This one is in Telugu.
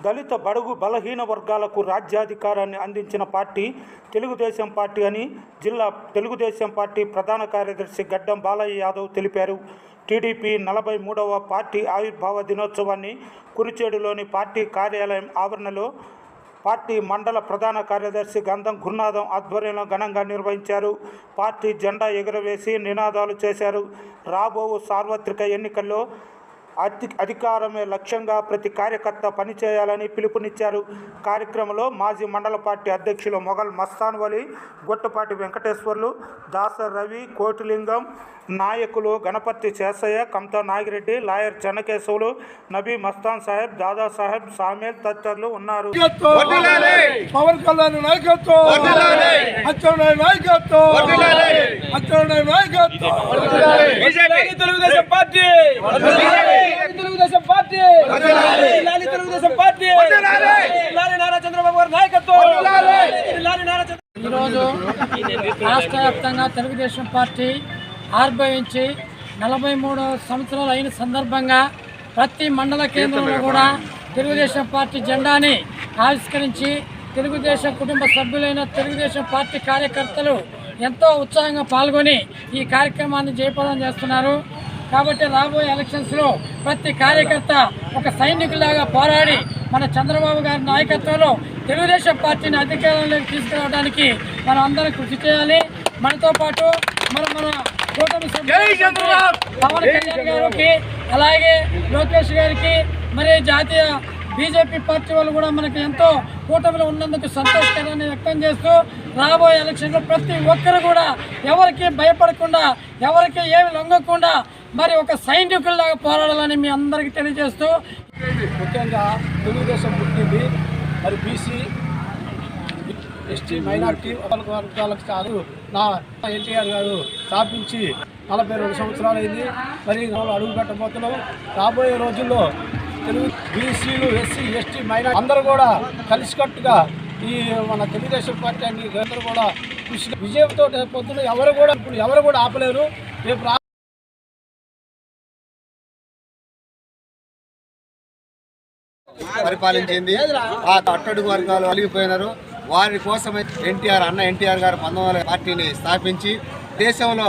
దళిత బడుగు బలహీన వర్గాలకు రాజ్యాధికారాన్ని అందించిన పార్టీ తెలుగుదేశం పార్టీ అని జిల్లా తెలుగుదేశం పార్టీ ప్రధాన కార్యదర్శి గడ్డం బాలయ్య యాదవ్ తెలిపారు. టీడీపీ 43వ పార్టీ ఆవిర్భావ దినోత్సవాన్ని కురిచేడులోని పార్టీ కార్యాలయం ఆవరణలో పార్టీ మండల ప్రధాన కార్యదర్శి గంధం గురునాథం ఆధ్వర్యంలో ఘనంగా నిర్వహించారు. పార్టీ జెండా ఎగురవేసి నినాదాలు చేశారు. రాబో సార్వత్రిక ఎన్నికల్లో అధికారమే లక్ష్యంగా ప్రతి కార్యకర్త పనిచేయాలని పిలుపునిచ్చారు. కార్యక్రమంలో మాజీ మండల పార్టీ అధ్యక్షులు మొఘల్ మస్తాన్ వలి, గొట్టపాటి వెంకటేశ్వర్లు, దాసర్ రవి, కోటిలింగం, నాయకులు గణపతి చేసయ్య, కమతా నాగిరెడ్డి, లాయర్ చెన్నకేశవులు, నబీ మస్తాన్ సాహెబ్, దాదా సాహెబ్, సామేల్ తదితరులు ఉన్నారు. పవన్ కళ్యాణ్ నాయకత్వం, Telugu Desam party, Telugu Desam party, Telugu Desam party, Nara Chandrababu గారి నాయకత్వం. ఈరోజు రాష్ట్ర వ్యాప్తంగా తెలుగుదేశం పార్టీ ఆవిర్భవించి 43 సంవత్సరాలు అయిన సందర్భంగా ప్రతి మండల కేంద్రంలో కూడా తెలుగుదేశం పార్టీ జెండాని ఆవిష్కరించి తెలుగుదేశం కుటుంబ సభ్యులైన తెలుగుదేశం పార్టీ కార్యకర్తలు ఎంతో ఉత్సాహంగా పాల్గొని ఈ కార్యక్రమాన్ని జయప్రదం చేస్తున్నారు. కాబట్టి రాబోయే ఎలక్షన్స్లో ప్రతి కార్యకర్త ఒక సైనికులాగా పోరాడి మన చంద్రబాబు గారి నాయకత్వంలో తెలుగుదేశం పార్టీని అధికారంలోకి తీసుకురావడానికి మనం అందరం కృషి చేయాలి. మనతో పాటు మన కూటమి పవన్ కళ్యాణ్ గారికి, అలాగే లోకేష్ గారికి, మరి జాతీయ బీజేపీ పార్టీ వాళ్ళు కూడా మనకు ఎంతో కూటమిలో ఉన్నందుకు సంతోషకరాన్ని వ్యక్తం చేస్తూ రాబోయే ఎలక్షన్లో ప్రతి ఒక్కరు కూడా ఎవరికి భయపడకుండా, ఎవరికి ఏమి లొంగకుండా మరి ఒక సైనికుల్లాగా పోరాడాలని మీ అందరికీ తెలియజేస్తూ, ముఖ్యంగా తెలుగుదేశం పుట్టింది మరి బీసీ, ఎస్టీ, మైనార్టీ వర్గాలకు కాదు. నా ఎన్టీఆర్ గారు స్థాపించి 42 సంవత్సరాలు అయింది. మరి అడుగు పెట్టబోతున్నాం. రాబోయే రోజుల్లో తెలుగు బీసీలు, ఎస్సీ, ఎస్టీ, మైనార్టీ అందరూ కూడా కలిసికట్టుగా ఈ మన తెలుగుదేశం పార్టీ అన్ని అందరూ కూడా కృషి విజయంతో పొద్దున ఎవరు కూడా ఆపలేరు. రేపు పరిపాలించింది. ఆ అట్టడుగు వర్గాలు అలిగిపోయినారు. వారి కోసమే ఎన్టీఆర్ గారు 1900 పార్టీని స్థాపించి దేశంలో